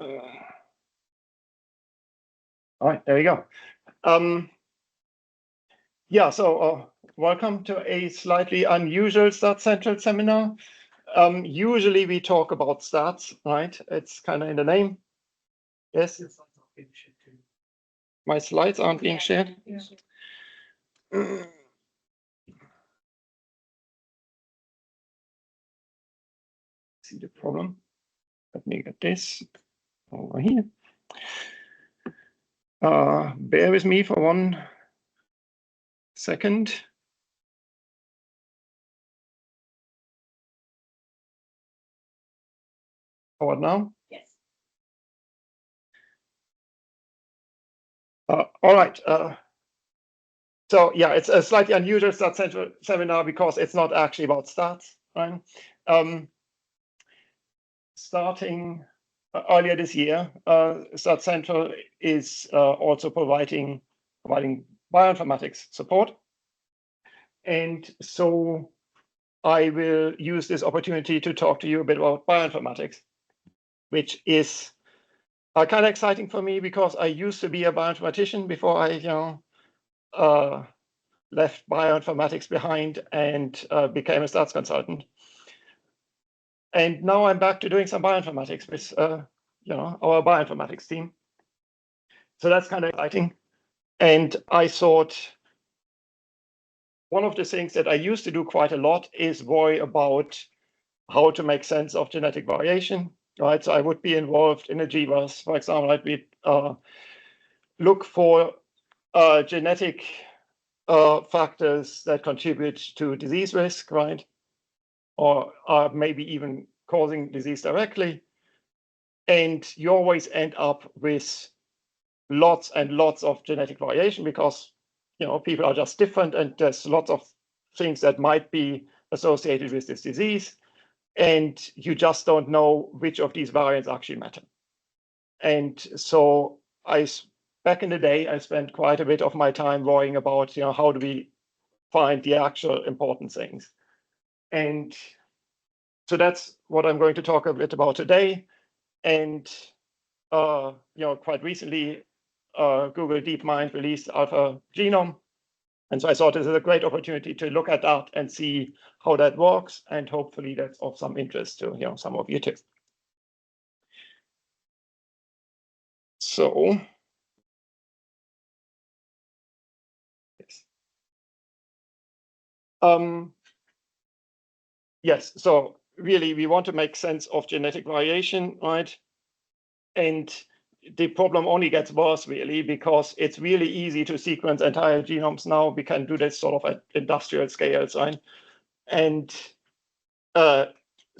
All right, there we go. Yeah, so welcome to a slightly unusual Start Central seminar. Usually we talk about stats, right? It's kind of in the name. Yes? My slides aren't being shared? Yeah. See the problem? Let me get this over here. Bear with me for 1 second. Forward now? Yes. All right. So yeah, it's a slightly unusual Start Central seminar because it's not actually about stats, right? Starting earlier this year, Start Central is also providing bioinformatics support. And so I will use this opportunity to talk to you a bit about bioinformatics, which is kind of exciting for me because I used to be a bioinformatician before I, left bioinformatics behind and became a stats consultant. And now I'm back to doing some bioinformatics with, our bioinformatics team. So that's kind of exciting. And I thought one of the things that I used to do quite a lot is worry about how to make sense of genetic variation, right? So I would be involved in a GWAS, for example, I'd look for genetic factors that contribute to disease risk, right? Or are maybe even causing disease directly. And you always end up with lots and lots of genetic variation because people are just different and there's lots of things that might be associated with this disease. And you just don't know which of these variants actually matter. And so back in the day, I spent quite a bit of my time worrying about, how do we find the actual important things. And so that's what I'm going to talk a bit about today. And, quite recently, Google DeepMind released AlphaGenome. And so I thought this is a great opportunity to look at that and see how that works. And hopefully that's of some interest to some of you too. So, yes. Yes, so really we want to make sense of genetic variation, right? And the problem only gets worse really because it's really easy to sequence entire genomes now. We can do this sort of at industrial scales, right? And so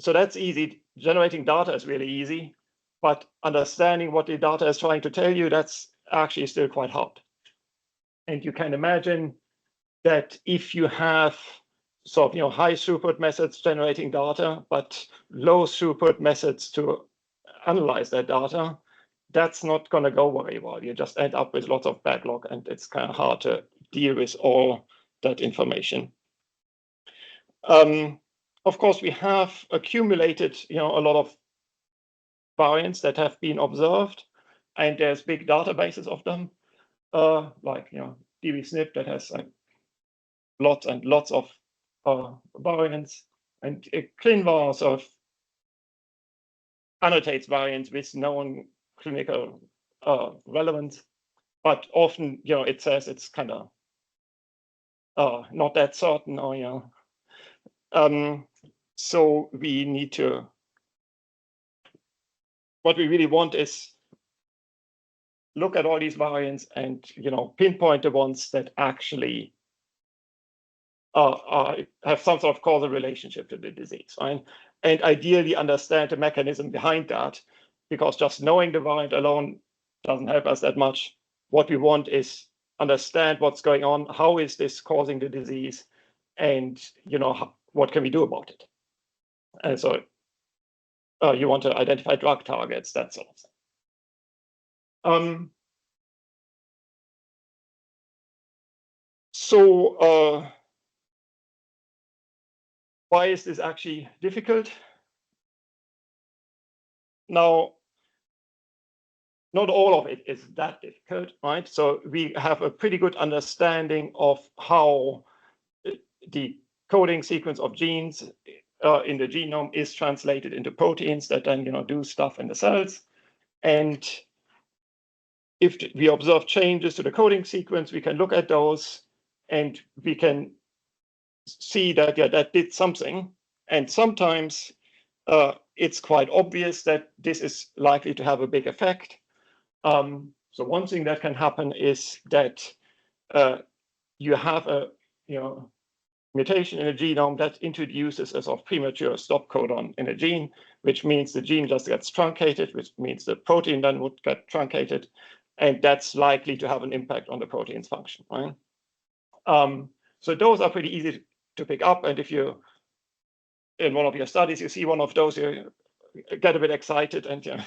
that's easy. Generating data is really easy, but understanding what the data is trying to tell you, that's actually still quite hard. And you can imagine that if you have sort of high throughput methods generating data, but low throughut methods to analyze that data, that's not going to go very well. You just end up with lots of backlog, and it's kind of hard to deal with all that information. Of course, we have accumulated, a lot of variants that have been observed, and there's big databases of them, like DBSNP that has like lots and lots of variants, and ClinVar sort of annotates variants with known clinical relevance, but often it says it's kind of not that certain, or so we need to. What we really want is look at all these variants and pinpoint the ones that actually have some sort of causal relationship to the disease, right? And ideally understand the mechanism behind that, because just knowing the variant alone doesn't help us that much. What we want is understand what's going on, how is this causing the disease, and what can we do about it. And so you want to identify drug targets, that sort of thing. So why is this actually difficult? Now, not all of it is that difficult, right? So we have a pretty good understanding of how the coding sequence of genes in the genome is translated into proteins that then do stuff in the cells. And if we observe changes to the coding sequence, we can look at those and we can see that, yeah, that did something. And sometimes it's quite obvious that this is likely to have a big effect. So one thing that can happen is that you have a mutation in a genome that introduces a sort of premature stop codon in a gene, which means the gene just gets truncated, which means the protein then would get truncated, and that's likely to have an impact on the protein's function, right? So those are pretty easy to pick up, and if you, in one of your studies, you see one of those, you get a bit excited, and you're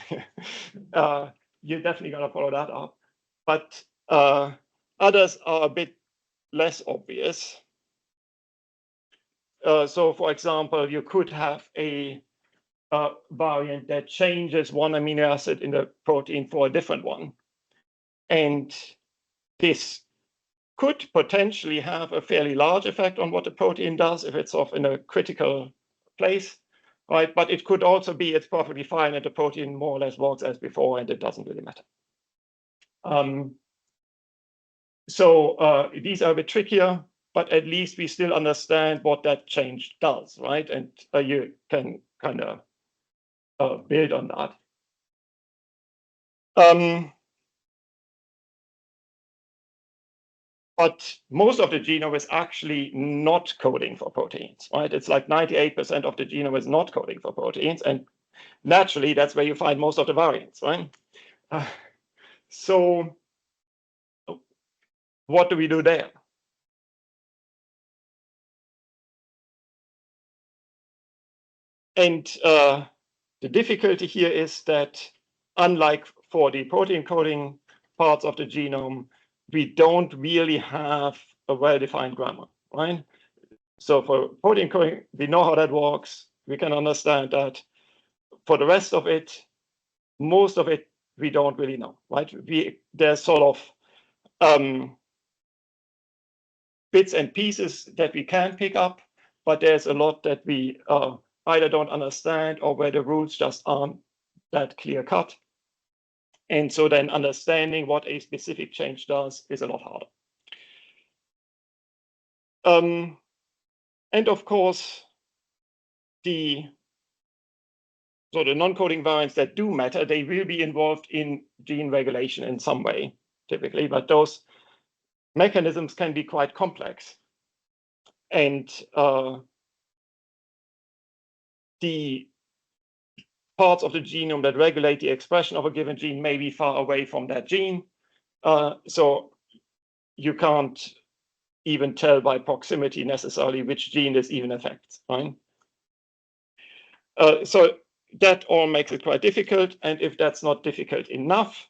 definitely going to follow that up. But others are a bit less obvious. So, for example, you could have a variant that changes one amino acid in the protein for a different one. And this could potentially have a fairly large effect on what the protein does if it's off in a critical place, right? But it could also be it's perfectly fine and the protein more or less works as before and it doesn't really matter. So these are a bit trickier, but at least we still understand what that change does, right? And you can kind of build on that. But most of the genome is actually not coding for proteins, right? It's like 98% of the genome is not coding for proteins. And naturally, that's where you find most of the variants, right? So what do we do there? And the difficulty here is that unlike for the protein coding parts of the genome, we don't really have a well-defined grammar, right? So for protein coding, we know how that works. We can understand that. For the rest of it, most of it, we don't really know, right? There's sort of bits and pieces that we can pick up, but there's a lot that we either don't understand or where the rules just aren't that clear cut. And so then understanding what a specific change does is a lot harder. And of course, the non-coding variants that do matter, they will be involved in gene regulation in some way, typically, but those mechanisms can be quite complex. And the parts of the genome that regulate the expression of a given gene may be far away from that gene. So you can't even tell by proximity necessarily which gene this even affects, right? So that all makes it quite difficult. And if that's not difficult enough,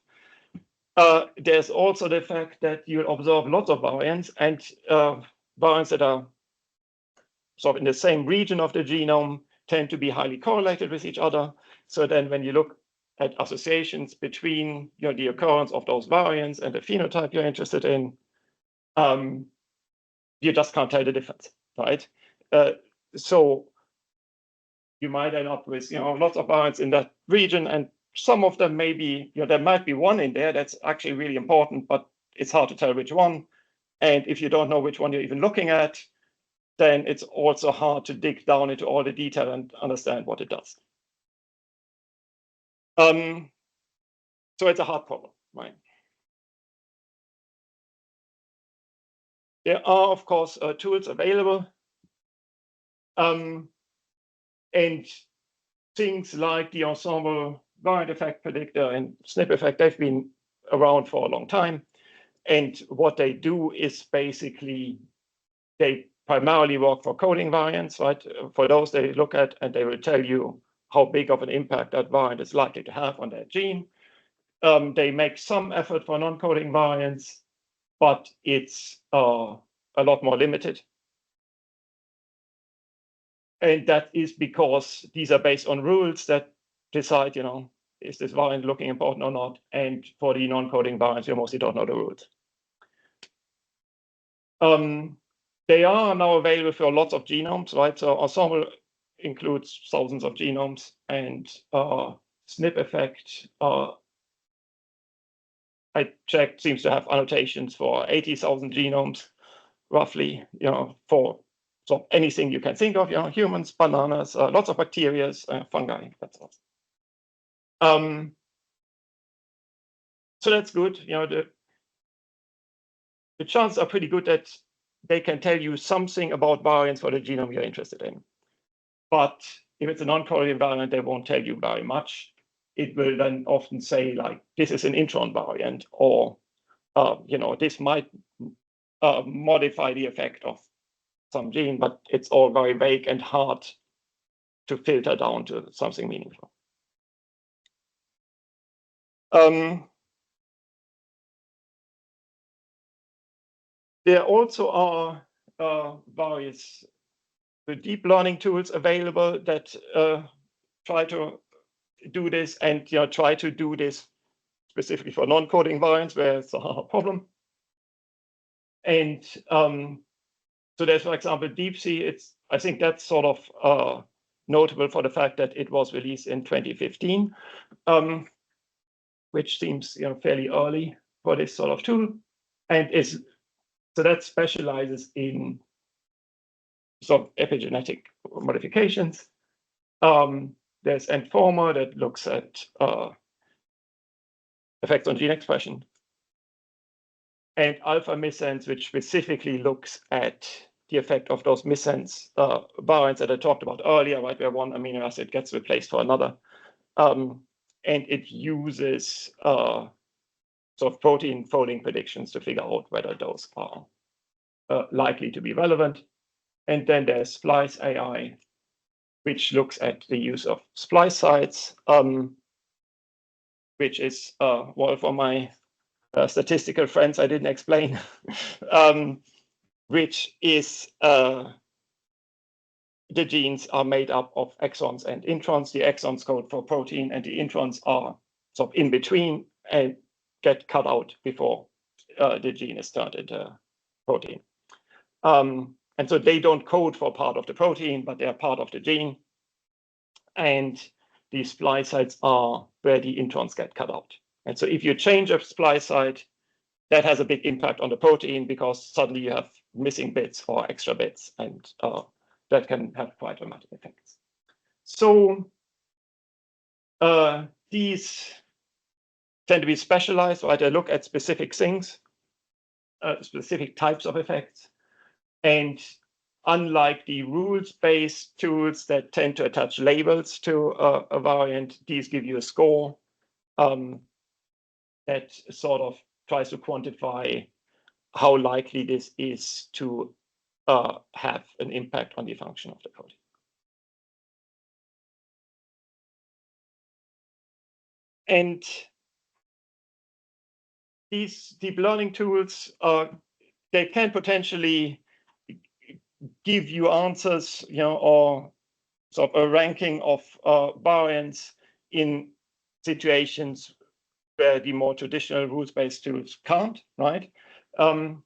there's also the fact that you'll observe lots of variants and variants that are sort of in the same region of the genome tend to be highly correlated with each other. So then when you look at associations between the occurrence of those variants and the phenotype you're interested in, you just can't tell the difference, right? So you might end up with lots of variants in that region, and some of them may be, there might be one in there that's actually really important, but it's hard to tell which one. And if you don't know which one you're even looking at, then it's also hard to dig down into all the detail and understand what it does. So it's a hard problem, right? There are, of course, tools available. And things like the ensemble variant effect predictor and SNP effect, they've been around for a long time. And what they do is basically, they primarily work for coding variants, right? For those they look at, and they will tell you how big of an impact that variant is likely to have on that gene. They make some effort for non-coding variants, but it's a lot more limited. And that is because these are based on rules that decide, is this variant looking important or not? And for the non-coding variants, you mostly don't know the rules. They are now available for lots of genomes, right? So ensemble includes thousands of genomes, and SNP effect, I checked, seems to have annotations for 80,000 genomes, roughly, for so anything you can think of, humans, bananas, lots of bacteria, fungi, that's all. So that's good. The chances are pretty good that they can tell you something about variants for the genome you're interested in. But if it's a non-coding variant, they won't tell you very much. It will then often say, like, this is an intron variant, or this might modify the effect of some gene, but it's all very vague and hard to filter down to something meaningful. There also are various deep learning tools available that try to do this, and try to do this specifically for non-coding variants where it's a problem. And so there's, for example, DeepSea. I think that's sort of notable for the fact that it was released in 2015, which seems fairly early for this sort of tool, and so that specializes in sort of epigenetic modifications. There's Informer that looks at effects on gene expression, and AlphaGenome, which specifically looks at the effect of those missense variants that I talked about earlier, right, where one amino acid gets replaced for another. And it uses sort of protein folding predictions to figure out whether those are likely to be relevant. And then there's Splice AI, which looks at the use of splice sites, which is, well, for my statistical friends, I didn't explain, which is the genes are made up of exons and introns. The exons code for protein, and the introns are sort of in between and get cut out before the gene is turned into protein. And so they don't code for part of the protein, but they are part of the gene. And the splice sites are where the introns get cut out. And so if you change a splice site, that has a big impact on the protein, because suddenly you have missing bits or extra bits, and that can have quite dramatic effects. So these tend to be specialized, right? They look at specific things, specific types of effects. And unlike the rules-based tools that tend to attach labels to a variant, these give you a score that sort of tries to quantify how likely this is to have an impact on the function of the protein. And these deep learning tools, they can potentially give you answers, or sort of a ranking of variants in situations where the more traditional rules-based tools can't, right? And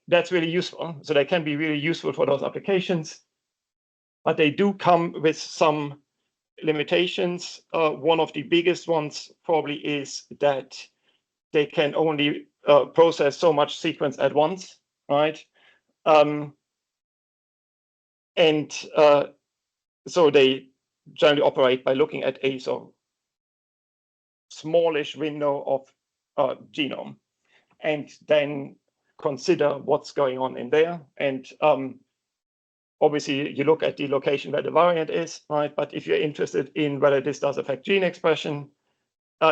that's really useful. So they can be really useful for those applications, but they do come with some limitations. One of the biggest ones probably is that they can only process so much sequence at once, right? And so they generally operate by looking at a sort of smallish window of genome, and then consider what's going on in there. And obviously, you look at the location where the variant is, right? But if you're interested in whether this does affect gene expression,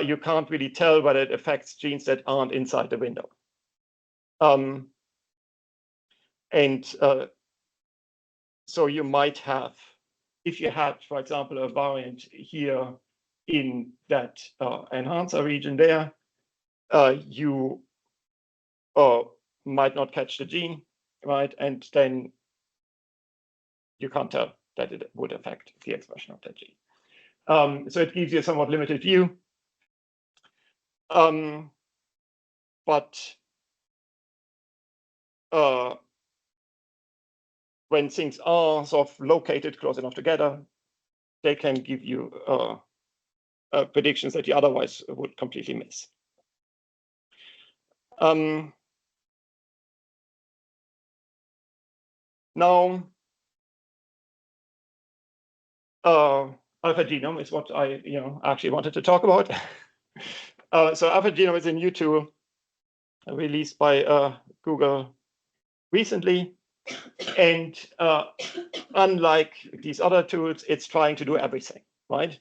you can't really tell whether it affects genes that aren't inside the window. So you might have, if you had, for example, a variant here in that enhancer region there, you might not catch the gene, right? And then you can't tell that it would affect the expression of that gene. So it gives you a somewhat limited view. But when things are sort of located close enough together, they can give you predictions that you otherwise would completely miss. Now, AlphaGenome is what I actually wanted to talk about. So AlphaGenome is a new tool released by Google recently. And unlike these other tools, it's trying to do everything, right?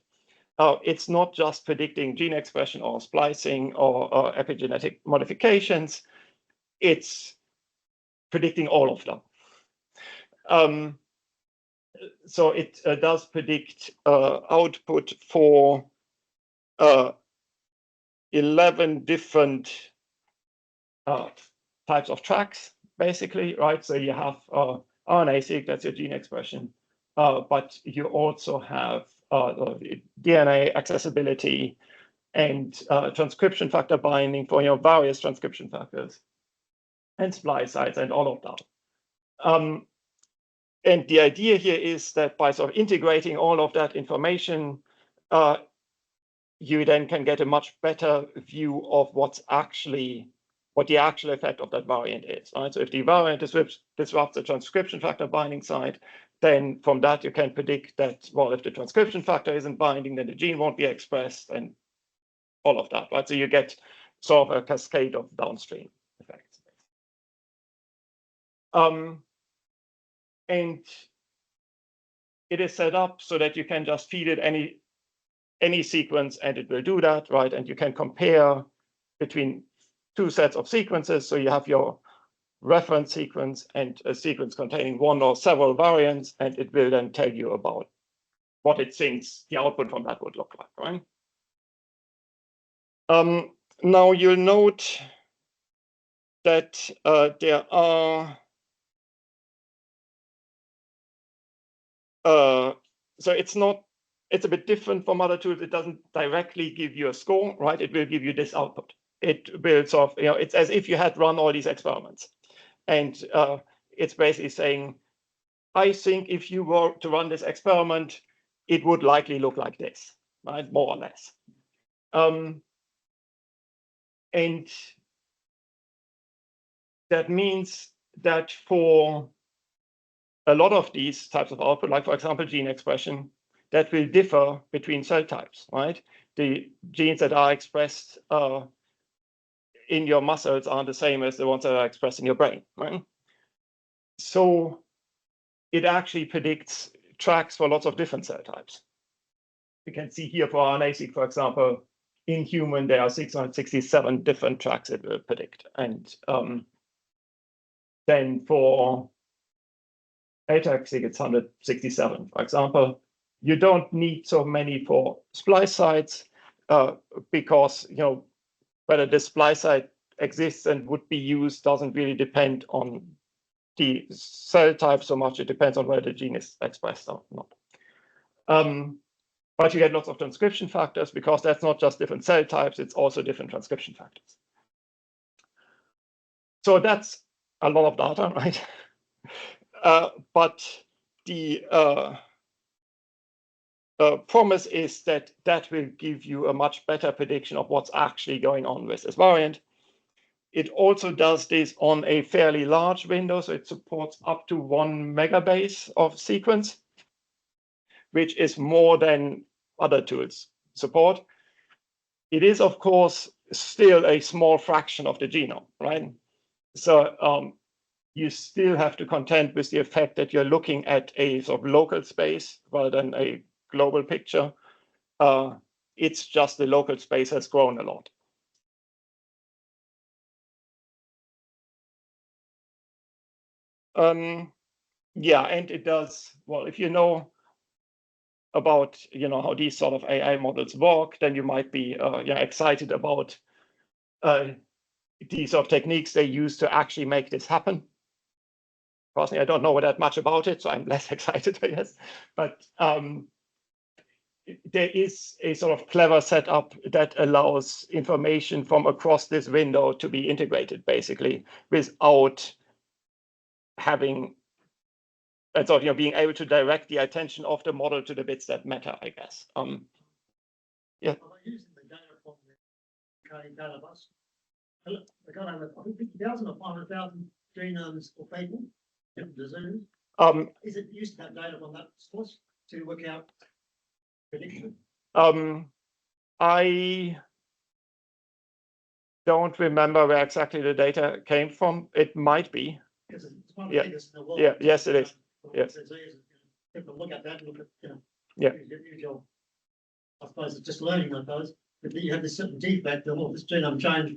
It's not just predicting gene expression or splicing or epigenetic modifications. It's predicting all of them. So it does predict output for 11 different types of tracks, basically, right? So you have RNA-seq, that's your gene expression, but you also have DNA accessibility and transcription factor binding for various transcription factors and splice sites and all of that. And the idea here is that by sort of integrating all of that information, you then can get a much better view of what the actual effect of that variant is, right? So if the variant disrupts the transcription factor binding site, then from that you can predict that, well, if the transcription factor isn't binding, then the gene won't be expressed and all of that, right? So you get sort of a cascade of downstream effects. And it is set up so that you can just feed it any sequence and it will do that, right? And you can compare between two sets of sequences. So you have your reference sequence and a sequence containing one or several variants, and it will then tell you about what it thinks the output from that would look like, right? Now you'll note that there are so it's a bit different from other tools. It doesn't directly give you a score, right? It will give you this output. It will sort of, it's as if you had run all these experiments. And it's basically saying, I think if you were to run this experiment, it would likely look like this, right? More or less. And that means that for a lot of these types of output, like for example, gene expression, that will differ between cell types, right? The genes that are expressed in your muscles aren't the same as the ones that are expressed in your brain, right? So it actually predicts tracks for lots of different cell types. You can see here for RNA-seq, for example, in human, there are 667 different tracks it will predict. And then for ATAC-seq, it's 167, for example. You don't need so many for splice sites because, whether the splice site exists and would be used doesn't really depend on the cell type so much. It depends on whether the gene is expressed or not. But you get lots of transcription factors because that's not just different cell types, it's also different transcription factors. So that's a lot of data, right? But the promise is that that will give you a much better prediction of what's actually going on with this variant. It also does this on a fairly large window, so it supports up to 1 megabase of sequence, which is more than other tools support. It is, of course, still a small fraction of the genome, right? So you still have to contend with the effect that you're looking at a sort of local space rather than a global picture. It's just the local space has grown a lot. Yeah, and it does, well, if you know about how these sort of AI models work, then you might be excited about these sort of techniques they use to actually make this happen. Personally, I don't know that much about it, so I'm less excited, I guess. But there is a sort of clever setup that allows information from across this window to be integrated, basically, without having, and so, being able to direct the attention of the model to the bits that matter, I guess. Yeah. By using the data from the coding database, they got over, I think, 50,000 or 500,000 genomes for people, different diseases. Is it using that data from that source to work out prediction? I don't remember where exactly the data came from. It might be. Because it's one of the biggest in the world. Yeah. Yes, it is. Yes. People look at that and look at, Yeah. Usual, I suppose it's just learning, I suppose. But you have this certain defect of, well, this genome change,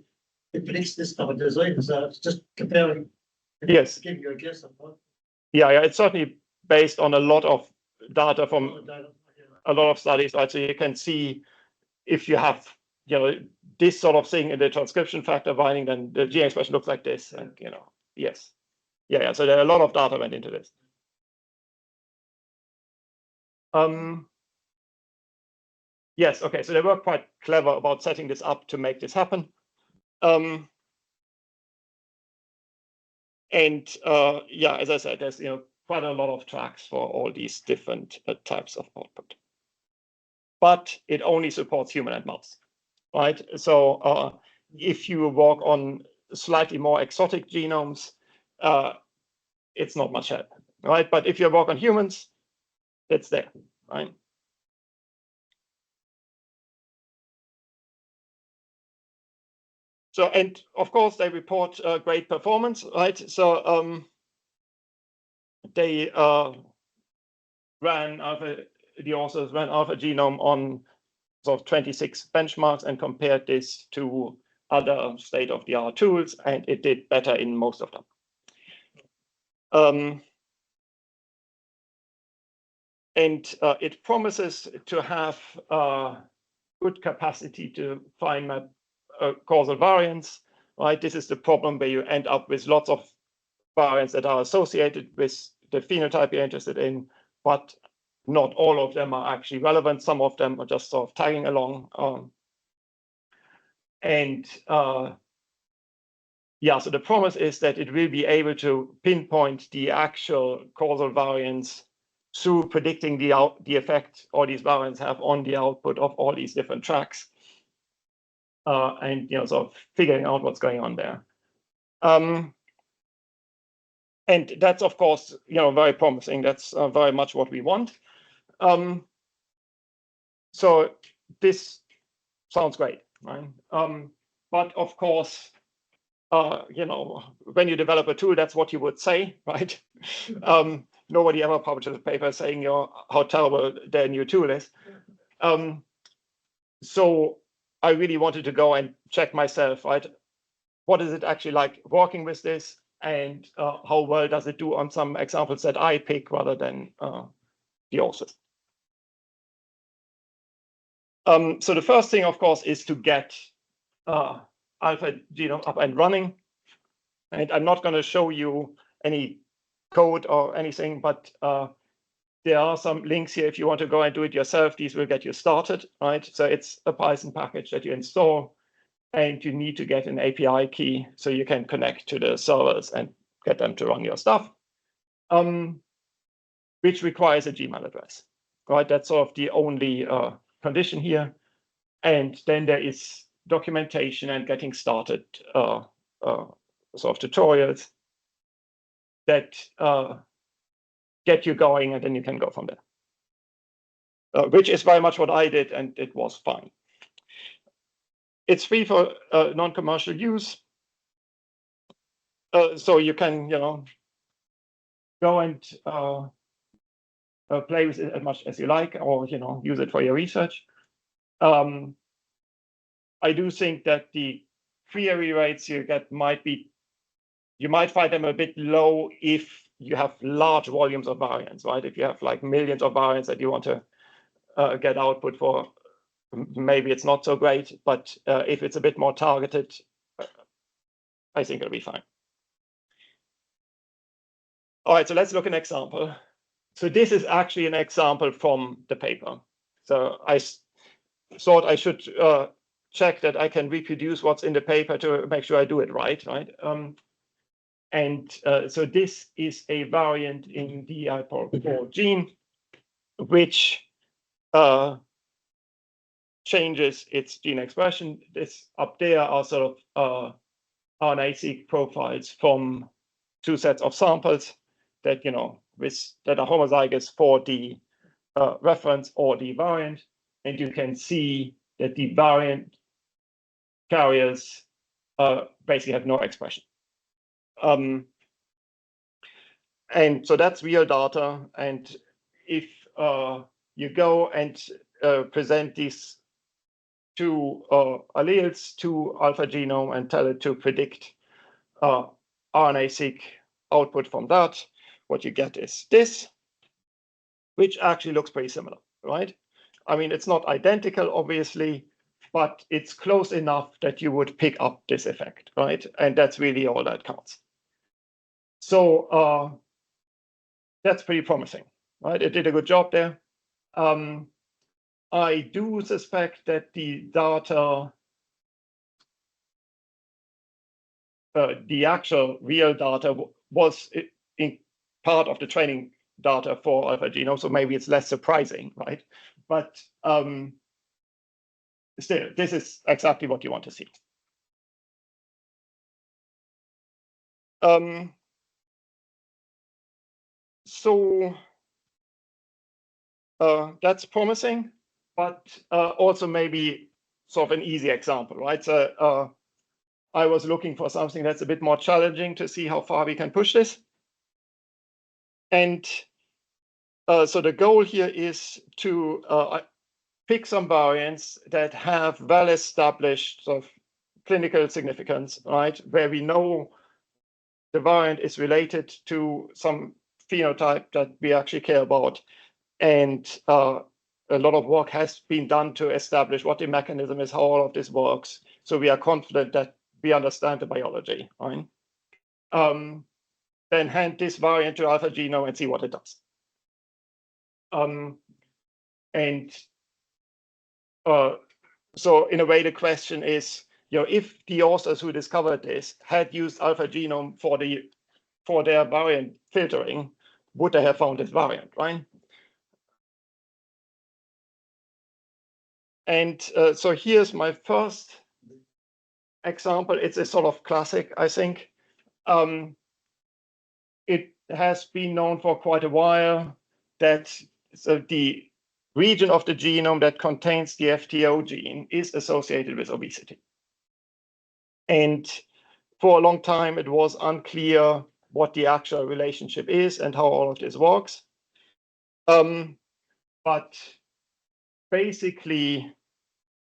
it predicts this type of disease. So it's just comparing. Yes. Give you a guess, I suppose. Yeah, it's certainly based on a lot of data from a lot of studies, right? So you can see if you have, this sort of thing in the transcription factor binding, then the gene expression looks like this, and yes, yeah. So there are a lot of data went into this. Yes, okay. So they were quite clever about setting this up to make this happen. And yeah, as I said, there's quite a lot of tracks for all these different types of output. But it only supports human and mouse, right? So if you work on slightly more exotic genomes, it's not much help, right? But if you work on humans, it's there, right? So, and of course, they report great performance, right? So they the authors ran AlphaGenome on sort of 26 benchmarks and compared this to other state-of-the-art tools, and it did better in most of them. And it promises to have good capacity to find causal variants, right? This is the problem where you end up with lots of variants that are associated with the phenotype you're interested in, but not all of them are actually relevant. Some of them are just sort of tagging along. Yeah, so the promise is that it will be able to pinpoint the actual causal variants through predicting the effect all these variants have on the output of all these different tracks, and sort of figuring out what's going on there. And that's, of course, very promising. That's very much what we want. So this sounds great, right? But of course, when you develop a tool, that's what you would say, right? Nobody ever publishes a paper saying how terrible their new tool is. So I really wanted to go and check myself, right? What is it actually like working with this, and how well does it do on some examples that I pick rather than the authors? So the first thing, of course, is to get AlphaGenome up and running. And I'm not going to show you any code or anything, but there are some links here if you want to go and do it yourself. These will get you started, right? So it's a Python package that you install, and you need to get an API key so you can connect to the servers and get them to run your stuff, which requires a Gmail address, right? That's sort of the only condition here. And then there is documentation and getting started sort of tutorials that get you going, and then you can go from there, which is very much what I did, and it was fine. It's free for non-commercial use, so you can go and play with it as much as you like, or use it for your research. I do think that the query rates you get you might find them a bit low if you have large volumes of variants, right? If you have like millions of variants that you want to get output for, maybe it's not so great. But if it's a bit more targeted, I think it'll be fine. All right, so let's look at an example. So this is actually an example from the paper. So I thought I should check that I can reproduce what's in the paper to make sure I do it right. So this is a variant in the ALPA4 gene, which changes its gene expression. This up there are sort of RNA-seq profiles from 2 sets of samples that that are homozygous for the reference or the variant, and you can see that the variant carriers basically have no expression. And so that's real data. And if you go and present these 2 alleles to AlphaGenome and tell it to predict RNA-seq output from that, what you get is this, which actually looks pretty similar, right? I mean, it's not identical, obviously, but it's close enough that you would pick up this effect, right? And that's really all that counts. So that's pretty promising, right? It did a good job there. I do suspect that the data, the actual real data was in part of the training data for AlphaGenome, so maybe it's less surprising, right? But still, this is exactly what you want to see. So that's promising, but also maybe sort of an easy example, right? So I was looking for something that's a bit more challenging to see how far we can push this. And so the goal here is to pick some variants that have well-established sort of clinical significance, right? Where we know the variant is related to some phenotype that we actually care about. And a lot of work has been done to establish what the mechanism is, how all of this works. So we are confident that we understand the biology, right? Then hand this variant to AlphaGenome and see what it does. So in a way, the question is, if the authors who discovered this had used AlphaGenome for their variant filtering, would they have found this variant, right? And so here's my first example. It's a sort of classic, I think. It has been known for quite a while that the region of the genome that contains the FTO gene is associated with obesity. And for a long time, it was unclear what the actual relationship is and how all of this works. But basically,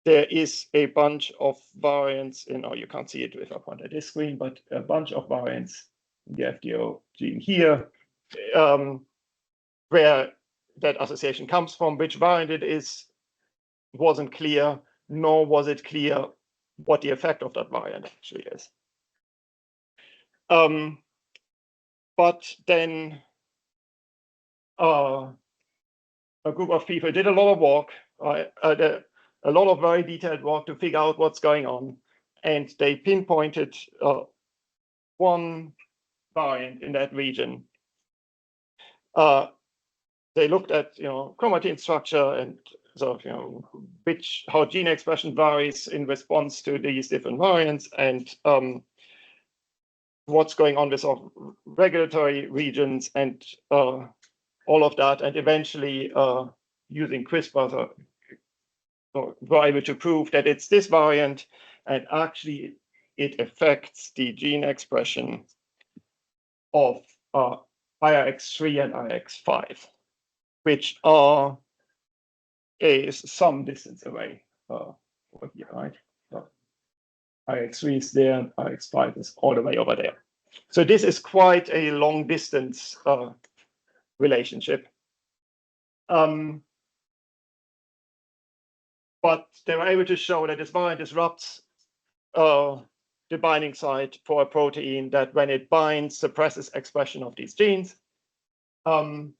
there is a bunch of variants you can't see it if I point at this screen, but a bunch of variants in the FTO gene here, where that association comes from. Which variant it is wasn't clear, nor was it clear what the effect of that variant actually is. But then a group of people did a lot of work, a lot of very detailed work to figure out what's going on. And they pinpointed one variant in that region. They looked at chromatin structure and sort of how gene expression varies in response to these different variants, and what's going on with regulatory regions and all of that, and eventually using CRISPR were able to prove that it's this variant, and actually it affects the gene expression of IRX3 and IRX5, which are some distance away over here, right? So IRX3 is there, and IRX5 is all the way over there. So this is quite a long distance relationship. But they were able to show that this variant disrupts the binding site for a protein that, when it binds, suppresses expression of these genes. And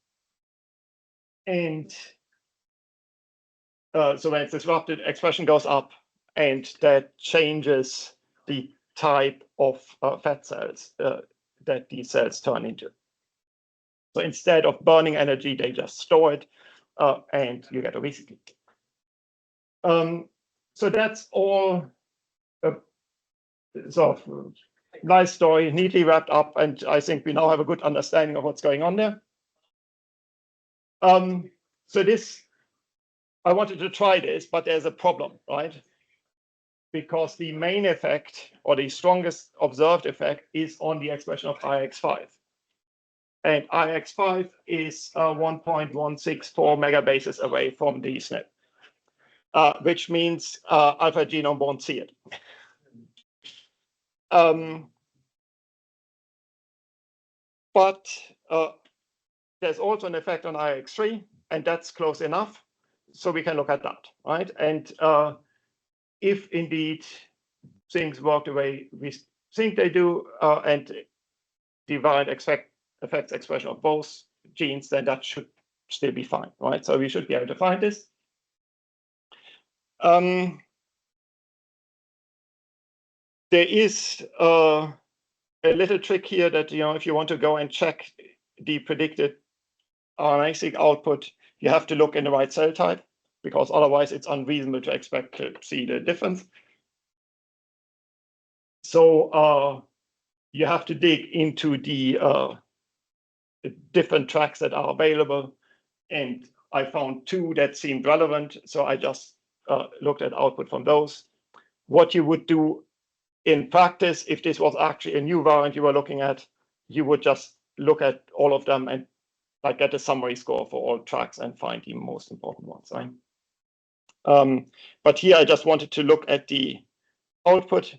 So when it's disrupted, expression goes up, and that changes the type of fat cells that these cells turn into. So instead of burning energy, they just store it, and you get obesity. So that's all a sort of nice story, neatly wrapped up, and I think we now have a good understanding of what's going on there. So this, I wanted to try this, but there's a problem, right? Because the main effect, or the strongest observed effect, is on the expression of IX5. And IX5 is 1.164 megabases away from the SNP, which means AlphaGenome won't see it. But there's also an effect on IX3, and that's close enough, so we can look at that, right? And if indeed things work the way we think they do, and the variant affects expression of both genes, then that should still be fine, right? So we should be able to find this. There is a little trick here that, if you want to go and check the predicted RNA-seq output, you have to look in the right cell type, because otherwise it's unreasonable to expect to see the difference. So you have to dig into the different tracks that are available, and I found two that seemed relevant, so I just looked at output from those. What you would do in practice, if this was actually a new variant you were looking at, you would just look at all of them and get a summary score for all tracks and find the most important ones, right? But here I just wanted to look at the output.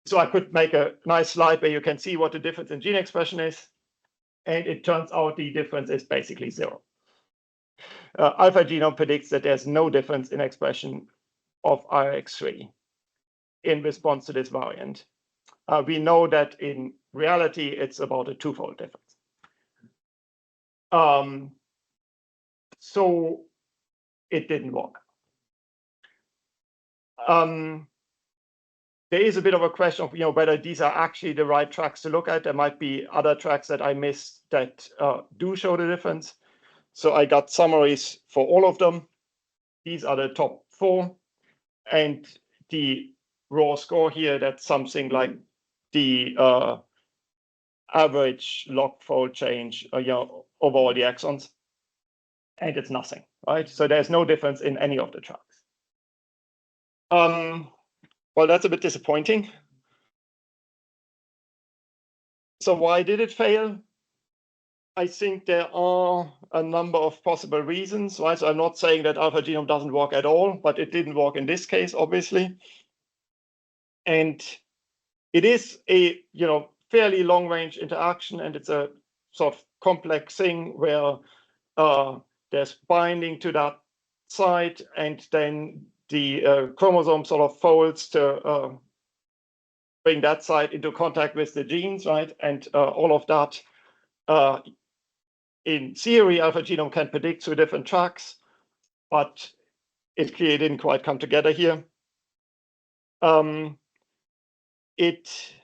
So I could make a nice slide where you can see what the difference in gene expression is. And it turns out the difference is basically 0. AlphaGenome predicts that there's no difference in expression of IX3 in response to this variant. We know that in reality, it's about a twofold difference. So it didn't work. There is a bit of a question of whether these are actually the right tracks to look at. There might be other tracks that I missed that do show the difference. So I got summaries for all of them. These are the top 4. And the raw score here, that's something like the average log fold change over all the exons. And it's nothing, right? So there's no difference in any of the tracks. Well, that's a bit disappointing. So why did it fail? I think there are a number of possible reasons, right? So I'm not saying that AlphaGenome doesn't work at all, but it didn't work in this case, obviously. And it is a fairly long-range interaction, and it's a sort of complex thing where there's binding to that site, and then the chromosome sort of folds to bring that site into contact with the genes, right? And all of that, in theory, AlphaGenome can predict through different tracks, but it clearly didn't quite come together here. It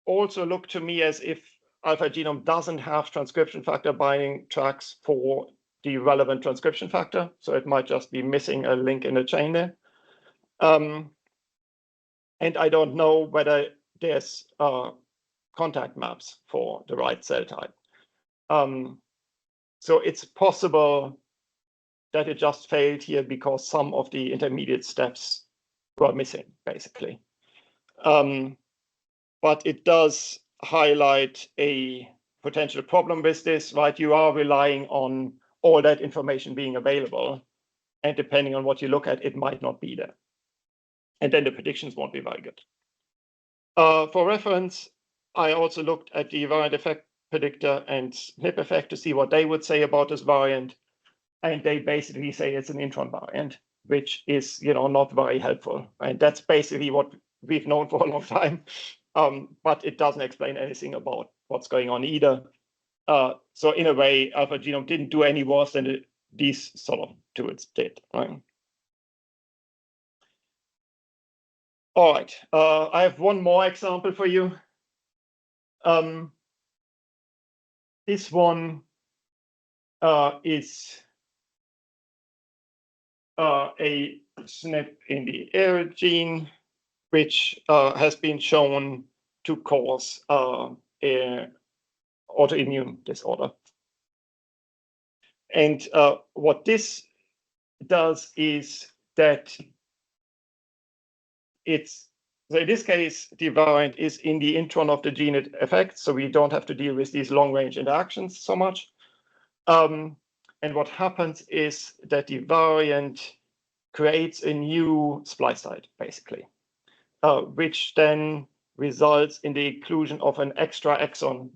also looked to me as if AlphaGenome doesn't have transcription factor binding tracks for the relevant transcription factor, so it might just be missing a link in the chain there. And I don't know whether there's contact maps for the right cell type. So it's possible that it just failed here because some of the intermediate steps were missing, basically. But it does highlight a potential problem with this, right? You are relying on all that information being available, and depending on what you look at, it might not be there. And then the predictions won't be very good. For reference, I also looked at the variant effect predictor and SNP effect to see what they would say about this variant. And they basically say it's an intron variant, which is not very helpful. And that's basically what we've known for a long time. But it doesn't explain anything about what's going on either. So in a way, AlphaGenome didn't do any worse than these sort of tools did, right? All right, I have one more example for you. This one is a SNP in the AR gene, which has been shown to cause an autoimmune disorder. And what this does is that so in this case, the variant is in the intron of the gene it affects, so we don't have to deal with these long-range interactions so much. And what happens is that the variant creates a new splice site, basically, which then results in the inclusion of an extra exon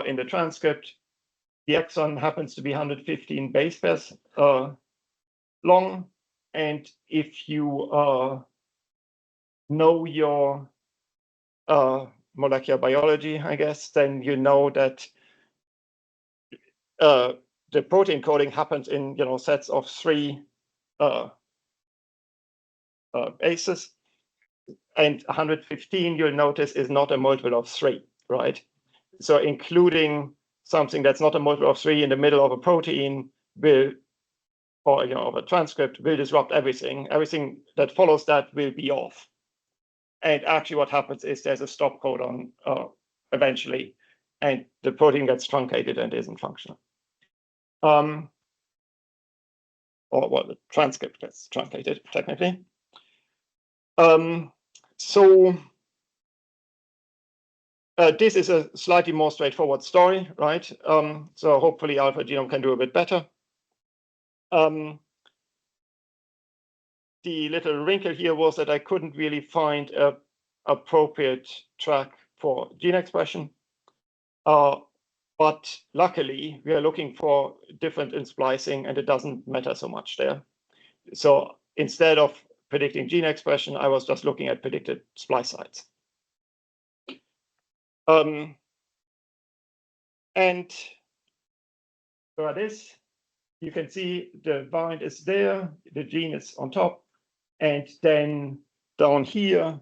in the transcript. The exon happens to be 115 base pairs long, and if you know your molecular biology, I guess, then you know that the protein coding happens in sets of 3 bases, and 115 you'll notice is not a multiple of 3, right? So including something that's not a multiple of 3 in the middle of a protein will, or of a transcript, will disrupt everything. Everything that follows that will be off. And actually what happens is there's a stop codon eventually, and the protein gets truncated and isn't functional. Or well, the transcript gets truncated, technically. So this is a slightly more straightforward story, right? So hopefully AlphaGenome can do a bit better. The little wrinkle here was that I couldn't really find an appropriate track for gene expression. But luckily, we are looking for different in splicing, and it doesn't matter so much there. So instead of predicting gene expression, I was just looking at predicted splice sites. And for this, you can see the variant is there, the gene is on top, and then down here,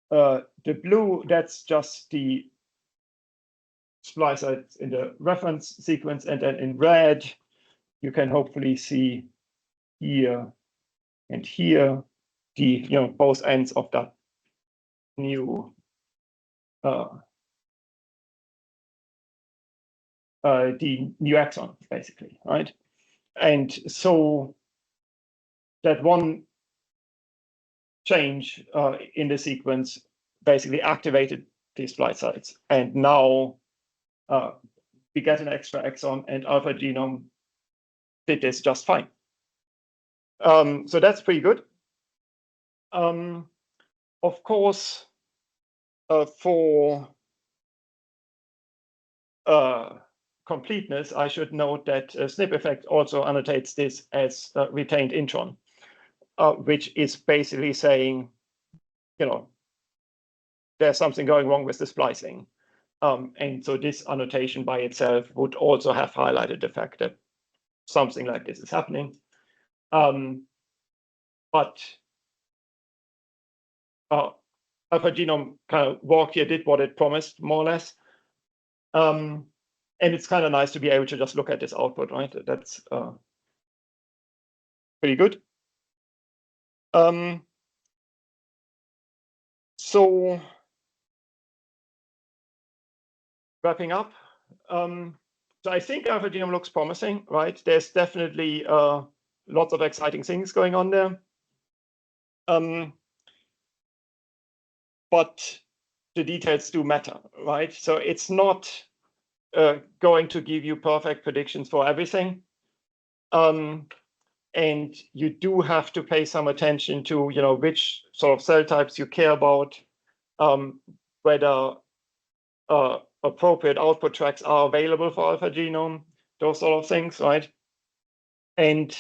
the blue, that's just the splice sites in the reference sequence, and then in red, you can hopefully see here and here the both ends of that new the new exon, basically, right? And so that one change in the sequence basically activated these splice sites, and now we get an extra exon, and AlphaGenome did this just fine. So that's pretty good. Of course, for completeness, I should note that SNP effect also annotates this as retained intron, which is basically saying, there's something going wrong with the splicing. And so this annotation by itself would also have highlighted the fact that something like this is happening. But AlphaGenome kind of walked here, did what it promised, more or less. And it's kind of nice to be able to just look at this output, right? That's pretty good. So wrapping up, so I think AlphaGenome looks promising, right? There's definitely lots of exciting things going on there. But the details do matter, right? So it's not going to give you perfect predictions for everything. And you do have to pay some attention to, which sort of cell types you care about, whether appropriate output tracks are available for AlphaGenome, those sort of things, right? And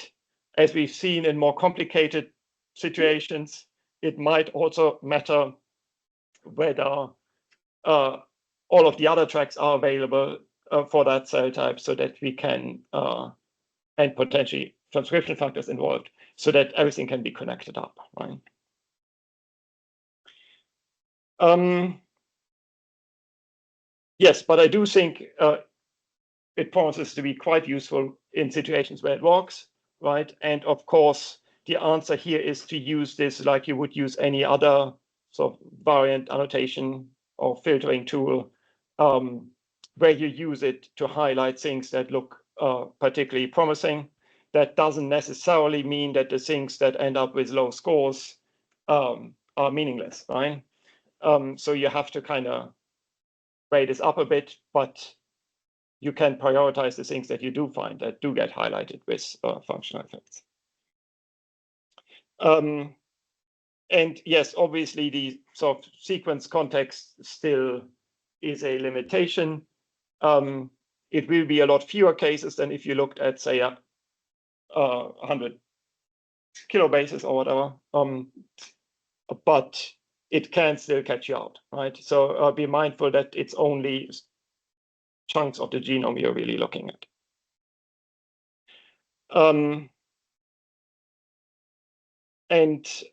as we've seen in more complicated situations, it might also matter whether all of the other tracks are available for that cell type, so that we can, and potentially transcription factors involved, so that everything can be connected up, right? Yes, but I do think it promises to be quite useful in situations where it works, right? And of course, the answer here is to use this like you would use any other sort of variant annotation or filtering tool, where you use it to highlight things that look particularly promising. That doesn't necessarily mean that the things that end up with low scores are meaningless, right? So you have to kind of weigh this up a bit, but you can prioritize the things that you do find that do get highlighted with functional effects. And yes, obviously the sort of sequence context still is a limitation. It will be a lot fewer cases than if you looked at, say, 100 kilobases or whatever, but it can still catch you out, right? So be mindful that it's only chunks of the genome you're really looking at.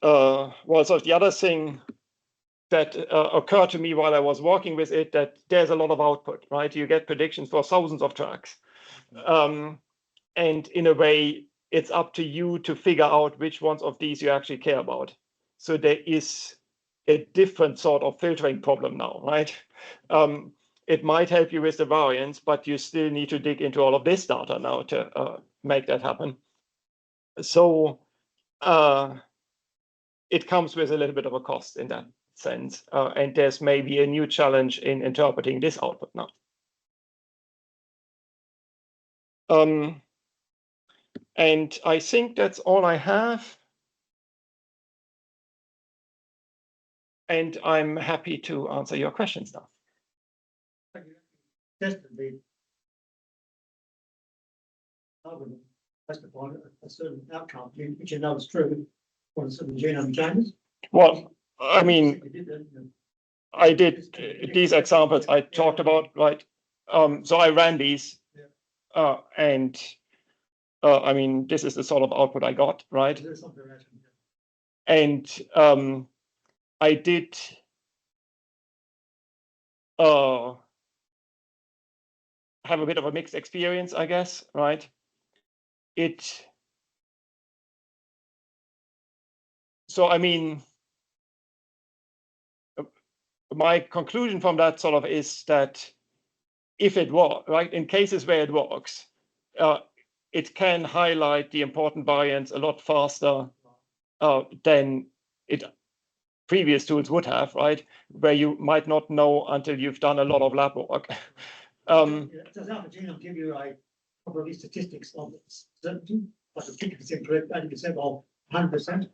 Well, so the other thing that occurred to me while I was working with it, that there's a lot of output, right? You get predictions for thousands of tracks. And in a way, it's up to you to figure out which ones of these you actually care about. So there is a different sort of filtering problem now, right? It might help you with the variance, but you still need to dig into all of this data now to make that happen. So it comes with a little bit of a cost in that sense. And there's maybe a new challenge in interpreting this output now. And I think that's all I have. And I'm happy to answer your questions now. Tested the algorithm based upon a certain outcome, which you know is true, for certain genome changes. Well, I mean, I did these examples I talked about, right? So I ran these, and I mean, this is the sort of output I got, right? And I did have a bit of a mixed experience, I guess, right? So I mean, my conclusion from that sort of is that if it works, right, in cases where it works, it can highlight the important variants a lot faster than previous tools would have, right? Where you might not know until you've done a lot of lab work. Does AlphaGenome give you a probability statistics of certainty, like a 50% correct, 80% or 100%?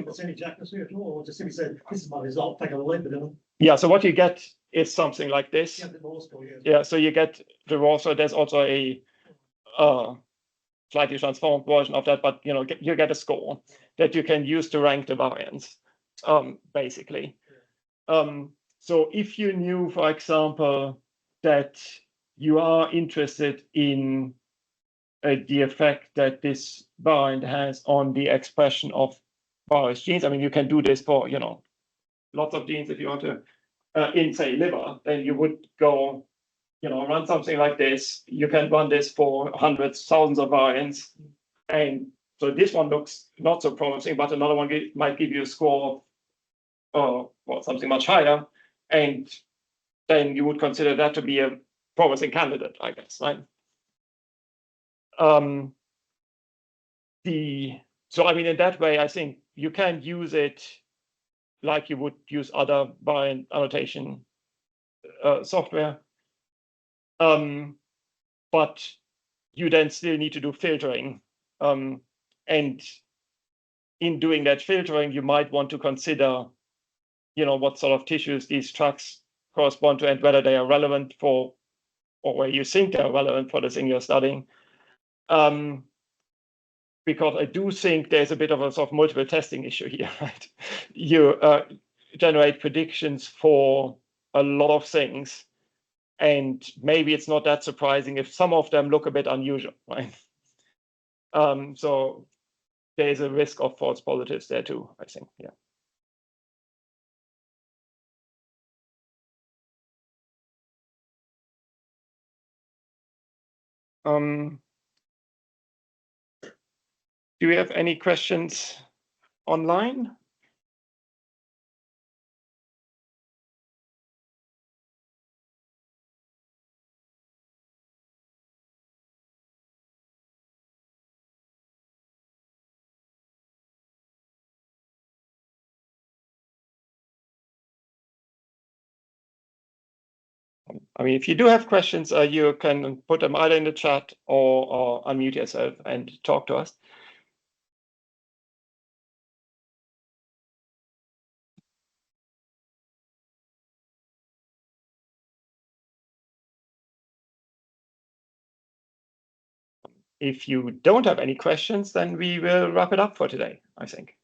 Percentage accuracy at all, or just simply say, this is my result, take a leap at it. Yeah, so what you get is something like this. Yeah, the raw score, yes. Yeah, so you get the raw, so there's also a slightly transformed version of that, but you get a score that you can use to rank the variants, basically. So if you knew, for example, that you are interested in the effect that this variant has on the expression of various genes, I mean, you can do this for lots of genes. If you want to in, say, liver, then you would go run something like this. You can run this for hundreds, thousands of variants, and so this one looks not so promising, but another one might give you a score of something much higher, and then you would consider that to be a promising candidate, I guess, right? So I mean, in that way, I think you can use it like you would use other variant annotation software, but you then still need to do filtering, and in doing that filtering, you might want to consider, what sort of tissues these tracks correspond to and whether they are relevant for, or where you think they are relevant for the thing you're studying. Because I do think there's a bit of a sort of multiple testing issue here, right? You generate predictions for a lot of things, And maybe it's not that surprising if some of them look a bit unusual, right? So there's a risk of false positives there too, I think, yeah. Do we have any questions online? I mean, if you do have questions, you can put them either in the chat or unmute yourself and talk to us. If you don't have any questions, then we will wrap it up for today, I think.